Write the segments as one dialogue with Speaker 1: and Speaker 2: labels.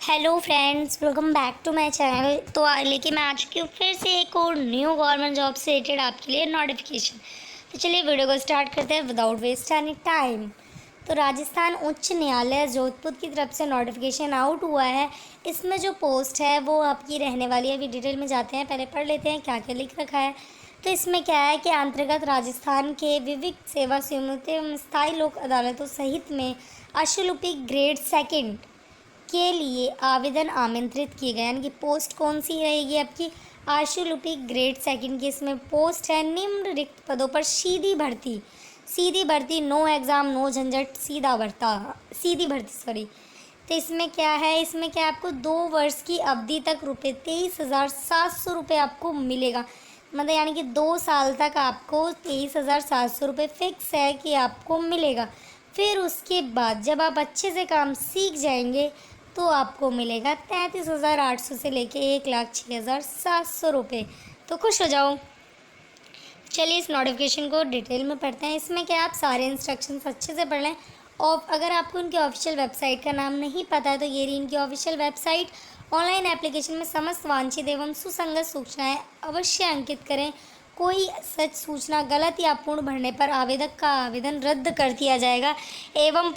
Speaker 1: Hello friends, welcome back to my channel. तो लेके मैं आ चुकी हूँ फिर से एक और न्यू गवर्नमेंट जॉब से रिलेटेड आपके लिए नोटिफिकेशन। तो चलिए वीडियो को स्टार्ट करते हैं विदाउट वेस्ट एनी टाइम। तो राजस्थान उच्च न्यायालय जोधपुर की तरफ से नोटिफिकेशन आउट हुआ है। इसमें जो पोस्ट है वो आपकी रहने वाली है। अभी डिटेल में जाते हैं, पहले पढ़ लेते हैं क्या क्या लिख रखा है। तो इसमें क्या है कि अंतर्गत राजस्थान के विविध सेवा समिति एवं स्थायी लोक अदालतों सहित में अशुल्क ग्रेड सेकंड के लिए आवेदन आमंत्रित किए गए। यानी कि पोस्ट कौन सी रहेगी आपकी? आशुलिपि ग्रेड सेकंड की इसमें पोस्ट है। निम्न रिक्त पदों पर सीधी भर्ती, नो एग्ज़ाम नो झंझट, सीधी भर्ती सॉरी। तो इसमें क्या है, इसमें क्या आपको 2 वर्ष की अवधि तक रुपये 23,700 रुपये आपको मिलेगा। मतलब यानी कि 2 साल तक आपको 23,700 रुपये फिक्स है कि आपको मिलेगा। फिर उसके बाद जब आप अच्छे से काम सीख जाएंगे तो आपको मिलेगा 33,800 से लेके 1,06,700 रुपये। तो खुश हो जाओ। चलिए इस नोटिफिकेशन को डिटेल में पढ़ते हैं। इसमें क्या आप सारे इंस्ट्रक्शंस अच्छे से पढ़ लें। और अगर आपको इनकी ऑफिशियल वेबसाइट का नाम नहीं पता है तो ये रही इनकी ऑफिशियल वेबसाइट। ऑनलाइन एप्लीकेशन में समस्त वांछित एवं सुसंगत सूचनाएं अवश्य अंकित करें। कोई सच सूचना गलत या अपूर्ण भरने पर आवेदक का आवेदन रद्द कर दिया जाएगा एवं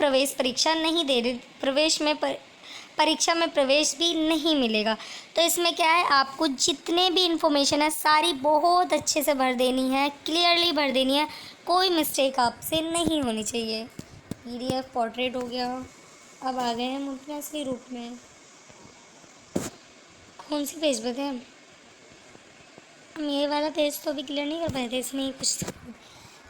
Speaker 1: परीक्षा में प्रवेश भी नहीं मिलेगा। तो इसमें क्या है, आपको जितने भी इंफॉर्मेशन है सारी बहुत अच्छे से भर देनी है, क्लियरली भर देनी है। कोई मिस्टेक आपसे नहीं होनी चाहिए। पीडीएफ पोर्ट्रेट हो गया। अब आ गए हम अपने असली रूप में। कौन सी पेज पे थे हम ये वाला पेज तो अभी क्लियर नहीं कर पाए थे। इसमें कुछ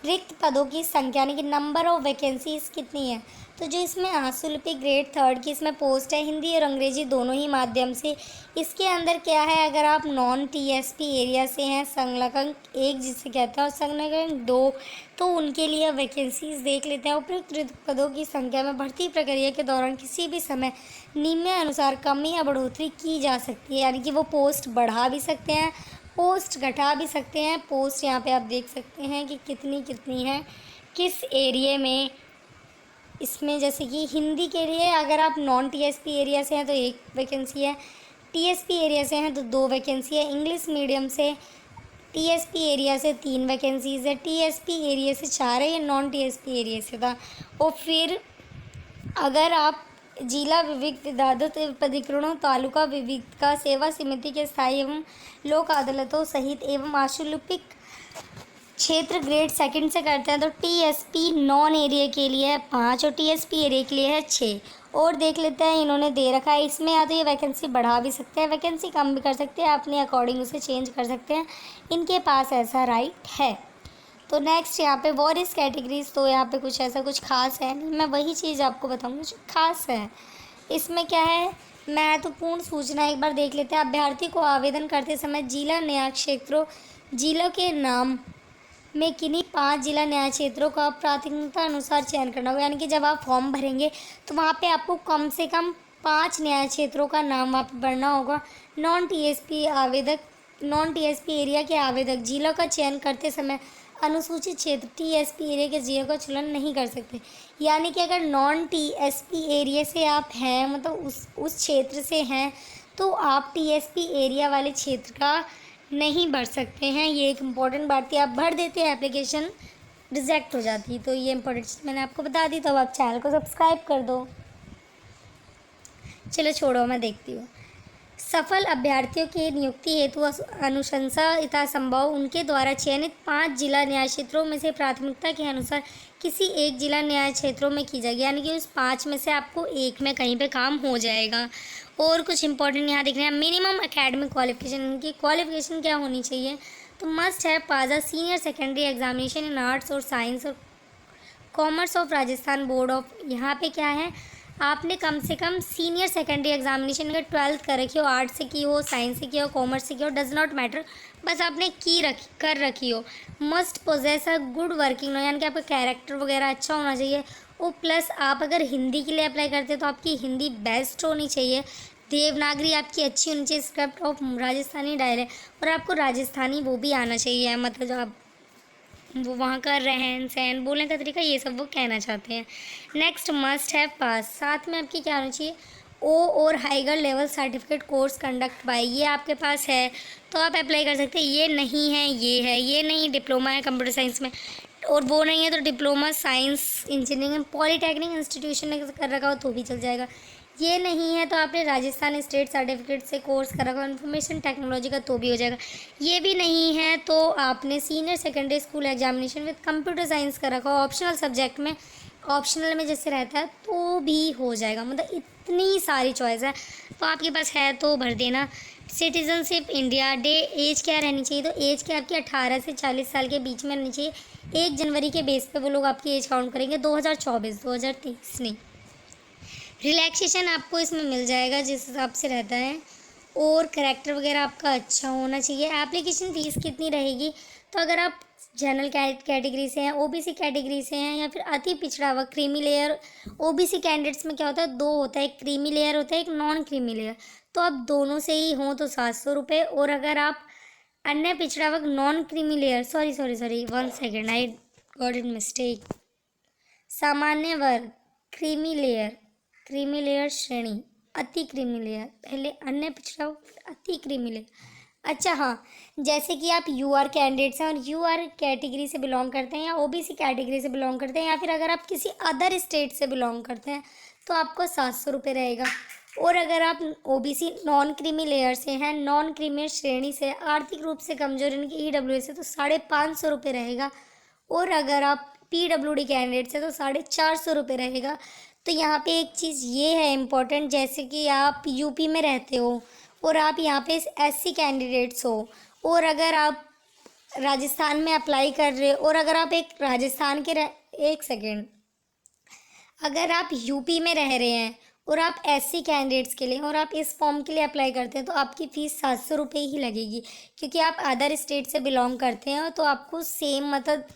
Speaker 1: रिक्त पदों की संख्या यानी कि नंबर ऑफ वैकेंसीज कितनी है। तो जो इसमें आशुलिपि ग्रेड थर्ड की इसमें पोस्ट है, हिंदी और अंग्रेजी दोनों ही माध्यम से। इसके अंदर क्या है, अगर आप नॉन टीएसपी एरिया से हैं, संलग्न 1 जिसे कहते हैं और संलग्न 2, तो उनके लिए वैकेंसीज देख लेते हैं। उपयुक्त रिक्त पदों की संख्या में भर्ती प्रक्रिया के दौरान किसी भी समय निम्नानुसार कमी या बढ़ोतरी की जा सकती है। यानी कि वो पोस्ट बढ़ा भी सकते हैं, पोस्ट घटा भी सकते हैं। पोस्ट यहाँ पे आप देख सकते हैं कि कितनी कितनी है, किस एरिया में। इसमें जैसे कि हिंदी के लिए अगर आप नॉन टीएसपी एरिया से हैं तो 1 वैकेंसी है, टीएसपी एरिया से हैं तो 2 वैकेंसी है, इंग्लिश मीडियम से टीएसपी एरिया से 3 वैकेंसीज़ है, टीएसपी एरिया से 4 है, या नॉन टीएसपी एरिया से था। और फिर अगर आप जिला विविध विवादित प्राधिकरणों, तालुका विविध का सेवा समिति के स्थायी एवं लोक अदालतों सहित एवं आशुलिपिक क्षेत्र ग्रेड सेकंड से करते हैं तो टीएसपी नॉन एरिया के लिए है 5 और टीएसपी एरिया के लिए है 6। और देख लेते हैं इन्होंने दे रखा है। इसमें या तो ये वैकेंसी बढ़ा भी सकते हैं, वैकेंसी कम भी कर सकते हैं, अपने अकॉर्डिंग उसे चेंज कर सकते हैं। इनके पास ऐसा राइट है। तो नेक्स्ट यहाँ पे वॉरिस कैटेगरीज, तो यहाँ पे कुछ ऐसा कुछ खास है नहीं, मैं वही चीज़ आपको बताऊँगी जो खास है। इसमें क्या है, महत्वपूर्ण सूचना एक बार देख लेते हैं। अभ्यर्थी को आवेदन करते समय जिला न्याय क्षेत्रों, जिलों के नाम में किन्हीं 5 जिला न्याय क्षेत्रों का प्राथमिकता अनुसार चयन करना होगा। यानी कि जब आप फॉर्म भरेंगे तो वहाँ पे आपको कम से कम 5 न्याय क्षेत्रों का नाम वहाँ पे भरना होगा। नॉन टीएसपी एरिया के आवेदक जिलों का चयन करते समय अनुसूचित क्षेत्र टीएसपी एरिया के जिलों का चयन नहीं कर सकते। यानी कि अगर नॉन टीएसपी एरिया से आप हैं, मतलब उस क्षेत्र से हैं, तो आप टीएसपी एरिया वाले क्षेत्र का नहीं भर सकते हैं। ये एक इम्पॉर्टेंट बात थी। आप भर देते हैं एप्लीकेशन रिजेक्ट हो जाती, तो ये इम्पोर्टेंट चीज़ मैंने आपको बता दी। तो अब आप चैनल को सब्सक्राइब कर दो। चलो छोड़ो, मैं देखती हूँ। सफल अभ्यर्थियों की नियुक्ति हेतु अनुशंसा यथासंभव उनके द्वारा चयनित 5 जिला न्याय क्षेत्रों में से प्राथमिकता के अनुसार किसी एक जिला न्याय क्षेत्रों में की जाएगी। यानी कि उस 5 में से आपको 1 में कहीं पे काम हो जाएगा। और कुछ इंपॉर्टेंट यहाँ दिख रहे हैं। मिनिमम एकेडमिक क्वालिफिकेशन, इनकी क्वालिफिकेशन क्या होनी चाहिए, तो मस्ट है pass a senior secondary examination in arts और साइंस और commerce of Rajasthan board of. यहाँ पे क्या है, आपने कम से कम सीनियर सेकेंडरी एग्जामिनेशन अगर 12th कर रखी हो, आर्ट्स से की हो, साइंस से की हो, कॉमर्स से की हो, डज नॉट मैटर, बस आपने कर रखी हो। Must possess a good working know, यानी कि आपका कैरेक्टर वगैरह अच्छा होना चाहिए। और प्लस आप अगर हिंदी के लिए अप्लाई करते हैं तो आपकी हिंदी बेस्ट होनी चाहिए। देवनागरी आपकी अच्छी होनी चाहिए, स्क्रिप्ट ऑफ राजस्थानी डायलेक्ट, और आपको राजस्थानी वो भी आना चाहिए, मतलब जो आप वो वहाँ का रहन सहन, बोलने का तरीका, ये सब वो कहना चाहते हैं। नेक्स्ट मस्ट हैव पास, साथ में आपकी क्या होना चाहिए, ओ और higher level certificate course conduct bye, ये आपके पास है तो आप अप्लाई कर सकते हैं। ये नहीं है, ये है, ये नहीं डिप्लोमा है कंप्यूटर साइंस में, और वो नहीं है तो diploma science engineering polytechnic institution ने कर रखा हो तो भी चल जाएगा। ये नहीं है तो आपने राजस्थान स्टेट सर्टिफिकेट से कोर्स कर रखा हो इन्फॉर्मेशन टेक्नोलॉजी का तो भी हो जाएगा। ये भी नहीं है तो आपने senior secondary school examination with computer science कर रखा हो ऑप्शनल सब्जेक्ट में, ऑप्शनल में जैसे रहता है तो भी हो जाएगा। मतलब इतनी सारी चॉइस है तो आपके पास है तो भर देना। सिटीजनशिप इंडिया डे एज क्या रहनी चाहिए, तो एज क्या आपकी 18 से 40 साल के बीच में रहनी चाहिए। 1 जनवरी के बेस पे वो लोग आपकी एज काउंट करेंगे, 2024, 2023 नहीं। रिलैक्सेशन आपको इसमें मिल जाएगा जिस हिसाब से रहता है, और करैक्टर वगैरह आपका अच्छा होना चाहिए। एप्लीकेशन फ़ीस कितनी रहेगी, तो अगर आप जनरल कैटेगरी से हैं, ओबीसी कैटेगरी से हैं, या फिर अति पिछड़ा वर्ग क्रीमी लेयर, ओबीसी कैंडिडेट्स में क्या होता है, 2 होता है, एक क्रीमी लेयर होता है, एक नॉन क्रीमी लेयर, तो आप दोनों से ही हों तो 700 रुपये। और अगर आप अन्य पिछड़ा वर्ग non creamy layer, sorry 1 second, I got it mistake, सामान्य वर्ग क्रीमी लेयर श्रेणी, अति क्रीमी लेयर, पहले अन्य पिछड़ा वर्ग अति क्रीमी लेयर। अच्छा हाँ, जैसे कि आप यूआर कैंडिडेट्स हैं और यूआर कैटेगरी से बिलोंग करते हैं, या ओबीसी कैटेगरी से बिलोंग करते हैं, या फिर अगर आप किसी अदर स्टेट से बिलोंग करते हैं तो आपको 700 रुपये रहेगा। और अगर आप ओबीसी नॉन क्रीमी लेयर से हैं, नॉन क्रीमी श्रेणी से, आर्थिक रूप से कमजोर यानी कि ईडब्ल्यूएस से, तो 550 रुपये रहेगा। और अगर आप पीडब्ल्यूडी कैंडिडेट से तो 450 रुपये रहेगा। तो यहाँ पे एक चीज़ ये है इम्पोर्टेंट, जैसे कि आप यूपी में रहते हो और आप यहाँ पे एससी कैंडिडेट्स हो, और अगर आप राजस्थान में अप्लाई कर रहे हो, और अगर आप एक राजस्थान के एक सेकेंड, अगर आप यूपी में रह रहे हैं और आप एससी कैंडिडेट्स के लिए और आप इस फॉर्म के लिए अप्लाई करते हैं तो आपकी फ़ीस 700 रुपये ही लगेगी, क्योंकि आप अदर स्टेट से बिलोंग करते हैं तो आपको सेम मतलब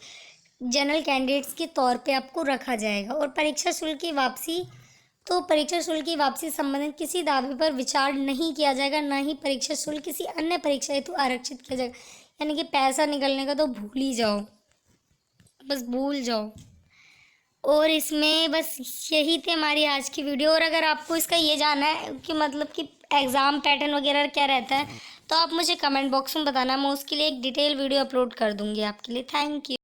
Speaker 1: जनरल कैंडिडेट्स के तौर पे आपको रखा जाएगा। और परीक्षा शुल्क की वापसी, तो परीक्षा शुल्क की वापसी संबंधित किसी दावे पर विचार नहीं किया जाएगा, ना ही परीक्षा शुल्क किसी अन्य परीक्षा हेतु आरक्षित किया जाएगा। यानी कि पैसा निकलने का तो भूल ही जाओ, बस भूल जाओ। और इसमें बस यही थे हमारी आज की वीडियो। और अगर आपको इसका ये जानना है कि मतलब कि एग्ज़ाम पैटर्न वगैरह क्या रहता है तो आप मुझे कमेंट बॉक्स में बताना, मैं उसके लिए एक डिटेल वीडियो अपलोड कर दूँगी आपके लिए। Thank you.